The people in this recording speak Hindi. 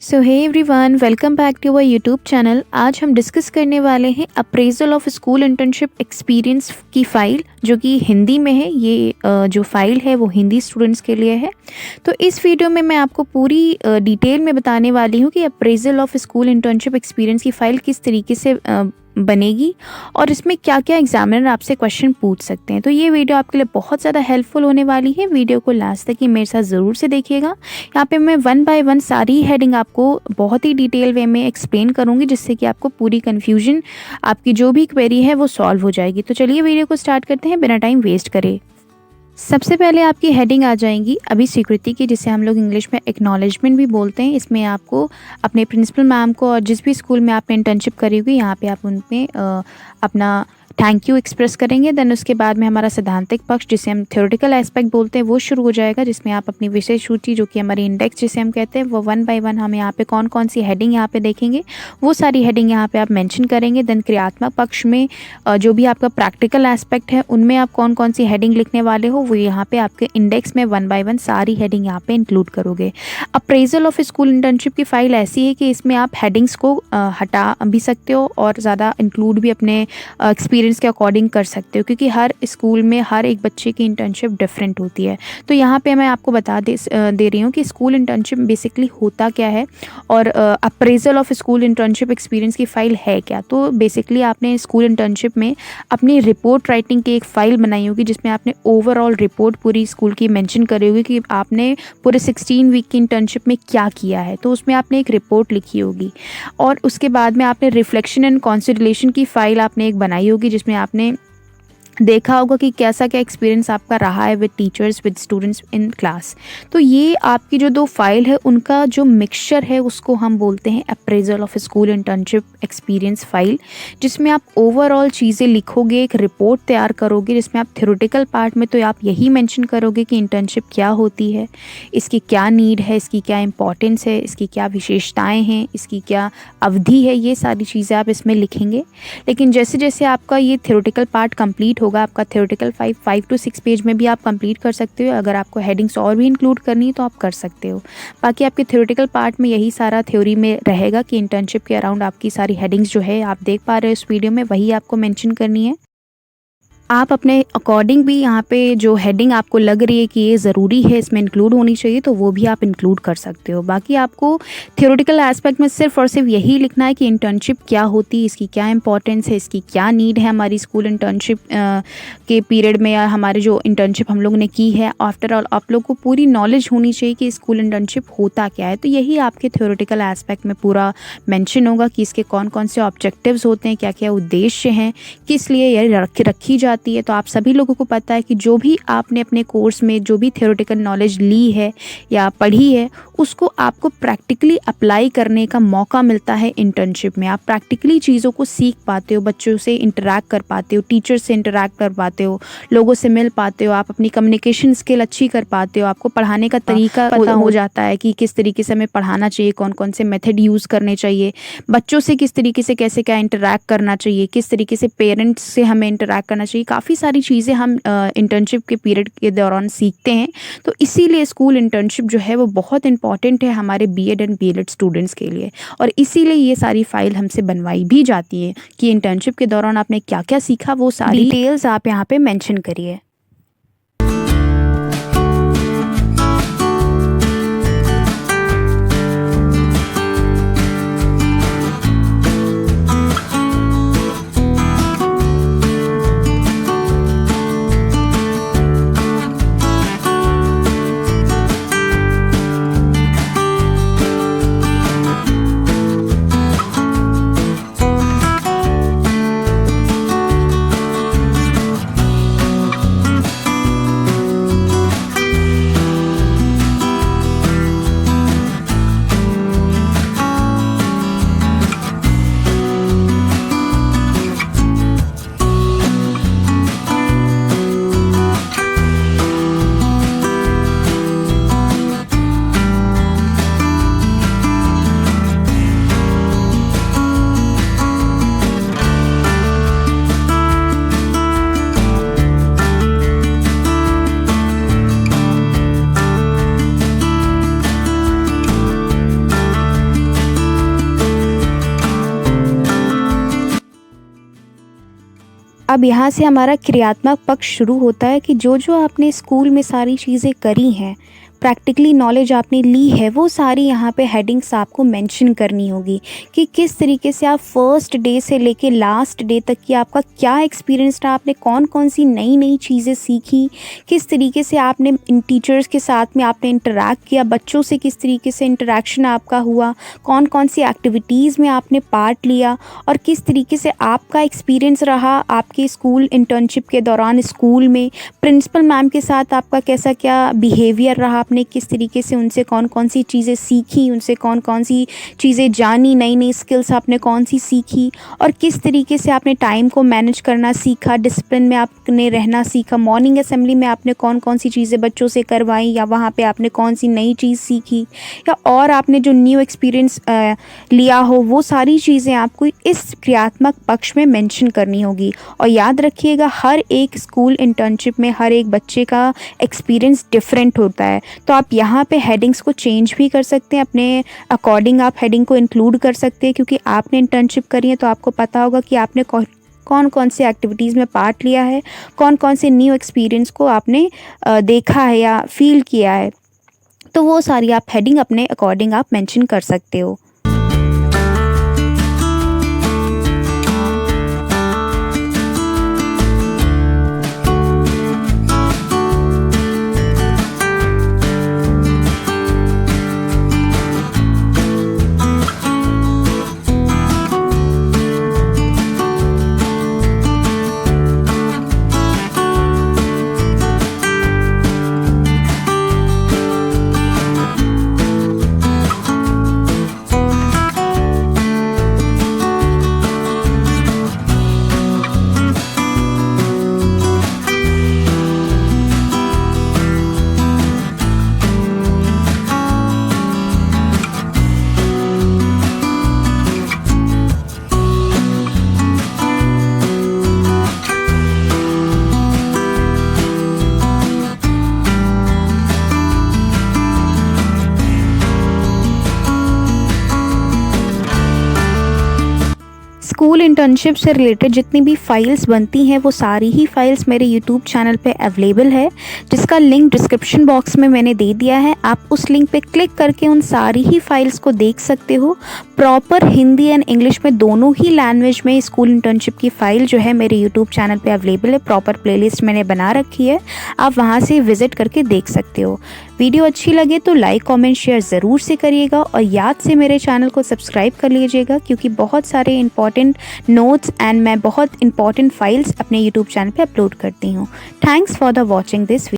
So hey everyone, welcome back to our YouTube channel. आज हम डिस्कस करने वाले हैं appraisal of school internship experience की फ़ाइल, जो कि हिंदी में है। ये जो फ़ाइल है वो हिंदी स्टूडेंट्स के लिए है। तो इस वीडियो में मैं आपको पूरी डिटेल में बताने वाली हूँ कि appraisal of school internship experience की फ़ाइल किस तरीके से बनेगी और इसमें क्या क्या एग्जामिनर आपसे क्वेश्चन पूछ सकते हैं। तो ये वीडियो आपके लिए बहुत ज़्यादा हेल्पफुल होने वाली है। वीडियो को लास्ट तक ही मेरे साथ ज़रूर से देखिएगा। यहाँ पे मैं वन बाय वन सारी हेडिंग आपको बहुत ही डिटेल वे में एक्सप्लेन करूँगी, जिससे कि आपको पूरी कन्फ्यूजन, आपकी जो भी क्वेरी है वो सॉल्व हो जाएगी। तो चलिए वीडियो को स्टार्ट करते हैं बिना टाइम वेस्ट करे। सबसे पहले आपकी हेडिंग आ जाएंगी अभी स्वीकृति की, जिसे हम लोग इंग्लिश में एक्नॉलेजमेंट भी बोलते हैं। इसमें आपको अपने प्रिंसिपल मैम को और जिस भी स्कूल में आपने इंटर्नशिप करी हुई, यहाँ पे आप उनमें अपना थैंक यू एक्सप्रेस करेंगे। देन उसके बाद में हमारा सैद्धांतिक पक्ष, जिसे हम थ्योरेटिकल एस्पेक्ट बोलते हैं, वो शुरू हो जाएगा, जिसमें आप अपनी विषय सूची, जो कि हमारी इंडेक्स जिसे हम कहते हैं, वो वन बाय वन हम यहाँ पे कौन कौन सी हेडिंग यहाँ पे देखेंगे, वो सारी हेडिंग यहाँ पे आप मेंशन करेंगे। देन क्रियात्मक पक्ष में जो भी आपका प्रैक्टिकल एस्पेक्ट है, उनमें आप कौन कौन सी हेडिंग लिखने वाले हो, वो यहाँ पे आपके इंडेक्स में वन बाय वन सारी हेडिंग यहाँ पे इंक्लूड करोगे। अप्रेजल ऑफ स्कूल इंटर्नशिप की फ़ाइल ऐसी है कि इसमें आप हेडिंग्स को हटा भी सकते हो और ज़्यादा इंक्लूड भी अपने एक्सपीरियंस के अकॉर्डिंग कर सकते हो, क्योंकि हर स्कूल में हर एक बच्चे की इंटर्नशिप डिफरेंट होती है। तो यहाँ पे मैं आपको बता दे रही हूँ कि स्कूल इंटर्नशिप बेसिकली होता क्या है और appraisal of school internship experience की फ़ाइल है क्या। तो बेसिकली आपने स्कूल इंटर्नशिप में अपनी रिपोर्ट राइटिंग की एक फ़ाइल बनाई होगी, जिसमें आपने ओवरऑल रिपोर्ट पूरी स्कूल की मेंशन करी होगी कि आपने पूरे 16 वीक की इंटर्नशिप में क्या किया है। तो उसमें आपने एक रिपोर्ट लिखी होगी और उसके बाद में आपने रिफ्लेक्शन एंड कंसिडरेशन की फ़ाइल आपने एक बनाई होगी, जिसमें आपने देखा होगा कि कैसा क्या एक्सपीरियंस आपका रहा है with teachers, with students in class. तो ये आपकी जो दो फाइल है, उनका जो मिक्सचर है, उसको हम बोलते हैं appraisal of school internship experience file, जिसमें आप ओवरऑल चीज़ें लिखोगे, एक रिपोर्ट तैयार करोगे, जिसमें आप थ्योरेटिकल पार्ट में तो आप यही मेंशन करोगे कि इंटर्नशिप क्या होती है, इसकी क्या नीड है, इसकी क्या इंपॉर्टेंस है, इसकी क्या विशेषताएँ हैं, इसकी क्या अवधि है, ये सारी चीज़ें आप इसमें लिखेंगे। लेकिन जैसे जैसे आपका ये थ्योरेटिकल पार्ट कंप्लीट होगा, आपका थ्योरेटिकल 5 to 6 पेज में भी आप कंप्लीट कर सकते हो। अगर आपको हेडिंग्स और भी इंक्लूड करनी है तो आप कर सकते हो। बाकी आपके थ्योरेटिकल पार्ट में यही सारा थ्योरी में रहेगा कि इंटर्नशिप के अराउंड आपकी सारी हेडिंग्स जो है आप देख पा रहे हो इस वीडियो में, वही आपको मेंशन करनी है। आप अपने अकॉर्डिंग भी यहाँ पे जो हेडिंग आपको लग रही है कि ये ज़रूरी है, इसमें इंक्लूड होनी चाहिए, तो वो भी आप इंक्लूड कर सकते हो। बाकी आपको थ्योरेटिकल एस्पेक्ट में सिर्फ और सिर्फ यही लिखना है कि इंटर्नशिप क्या होती है, इसकी क्या इंपॉर्टेंस है, इसकी क्या नीड है हमारी स्कूल इंटर्नशिप के पीरियड में, या हमारे जो इंटर्नशिप हम लोग ने की है। आफ्टर ऑल आप लोग को पूरी नॉलेज होनी चाहिए कि स्कूल इंटर्नशिप होता क्या है। तो यही आपके थ्योरेटिकल एस्पेक्ट में पूरा मेंशन होगा कि इसके कौन कौन से ऑब्जेक्टिव्स होते हैं, क्या क्या उद्देश्य हैं, किस लिए ये रखी जाती है। तो आप सभी लोगों को पता है कि जो भी आपने अपने कोर्स में जो भी थ्योरेटिकल नॉलेज ली है या पढ़ी है, उसको आपको प्रैक्टिकली अप्लाई करने का मौका मिलता है इंटर्नशिप में। आप प्रैक्टिकली चीज़ों को सीख पाते हो, बच्चों से इंटरैक्ट कर पाते हो, टीचर से इंटरैक्ट कर पाते हो, लोगों से मिल पाते हो, आप अपनी कम्युनिकेशन स्किल अच्छी कर पाते हो, आपको पढ़ाने का तरीका पता हो जाता है कि किस तरीके से हमें पढ़ाना चाहिए, कौन कौन से मेथड यूज़ करने चाहिए, बच्चों से किस तरीके से कैसे क्या इंटरैक्ट करना चाहिए, किस तरीके से पेरेंट्स से हमें इंटरैक्ट करना चाहिए। काफ़ी सारी चीज़ें हम इंटर्नशिप के पीरियड के दौरान सीखते हैं। तो इसीलिए स्कूल इंटर्नशिप जो है वो बहुत इंपॉर्टेंट है हमारे बीएड एंड बीएलएड स्टूडेंट्स के लिए, और इसीलिए ये सारी फाइल हमसे बनवाई भी जाती है कि इंटर्नशिप के दौरान आपने क्या क्या सीखा, वो सारी डिटेल्स आप यहाँ पे मेंशन करिए। अब यहाँ से हमारा क्रियात्मक पक्ष शुरू होता है कि जो आपने स्कूल में सारी चीज़ें करी हैं, प्रैक्टिकली नॉलेज आपने ली है, वो सारी यहाँ पे हेडिंग्स आपको मेंशन करनी होगी कि किस तरीके से आप फर्स्ट डे से लेके लास्ट डे तक की आपका क्या एक्सपीरियंस रहा, आपने कौन कौन सी नई नई चीज़ें सीखी, किस तरीके से आपने इन टीचर्स के साथ में आपने इंटरेक्ट किया, बच्चों से किस तरीके से इंटरेक्शन आपका हुआ, कौन कौन सी एक्टिविटीज़ में आपने पार्ट लिया और किस तरीके से आपका एक्सपीरियंस रहा आपके स्कूल इंटर्नशिप के दौरान। स्कूल में प्रिंसिपल मैम के साथ आपका कैसा क्या बिहेवियर रहा, आपने किस तरीके से उनसे कौन कौन सी चीज़ें सीखी, उनसे कौन कौन सी चीज़ें जानी, नई नई स्किल्स आपने कौन सी सीखी और किस तरीके से आपने टाइम को मैनेज करना सीखा, डिसिप्लिन में आपने रहना सीखा, मॉर्निंग असेंबली में आपने कौन कौन सी चीज़ें बच्चों से करवाई या वहाँ पे आपने कौन सी नई चीज़ सीखी या और आपने जो न्यू एक्सपीरियंस लिया हो, वो सारी चीज़ें आपको इस क्रियात्मक पक्ष में मेंशन करनी होगी। और याद रखिएगा, हर एक स्कूल इंटर्नशिप में हर एक बच्चे का एक्सपीरियंस डिफरेंट होता है, तो आप यहाँ पे हेडिंग्स को चेंज भी कर सकते हैं, अपने अकॉर्डिंग आप हेडिंग को इंक्लूड कर सकते हैं, क्योंकि आपने इंटर्नशिप करी है तो आपको पता होगा कि आपने कौन कौन से एक्टिविटीज़ में पार्ट लिया है, कौन कौन से न्यू एक्सपीरियंस को आपने देखा है या फील किया है, तो वो सारी आप हेडिंग अपने अकॉर्डिंग आप मेंशन कर सकते हो। स्कूल इंटर्नशिप से रिलेटेड जितनी भी फ़ाइल्स बनती हैं वो सारी ही फ़ाइल्स मेरे यूट्यूब चैनल पे अवेलेबल है, जिसका लिंक डिस्क्रिप्शन बॉक्स में मैंने दे दिया है। आप उस लिंक पे क्लिक करके उन सारी ही फ़ाइल्स को देख सकते हो। प्रॉपर हिंदी एंड इंग्लिश में दोनों ही लैंग्वेज में स्कूल इंटर्नशिप की फ़ाइल जो है मेरे यूट्यूब चैनल पे अवेलेबल है। प्रॉपर प्लेलिस्ट मैंने बना रखी है, आप वहाँ से विज़िट करके देख सकते हो। वीडियो अच्छी लगे तो लाइक कमेंट शेयर ज़रूर से करिएगा और याद से मेरे चैनल को सब्सक्राइब कर लीजिएगा, क्योंकि बहुत सारे इंपॉर्टेंट नोट्स एंड मैं बहुत इंपॉर्टेंट फाइल्स अपने यूट्यूब चैनल पे अपलोड करती हूँ। Thanks for the watching this.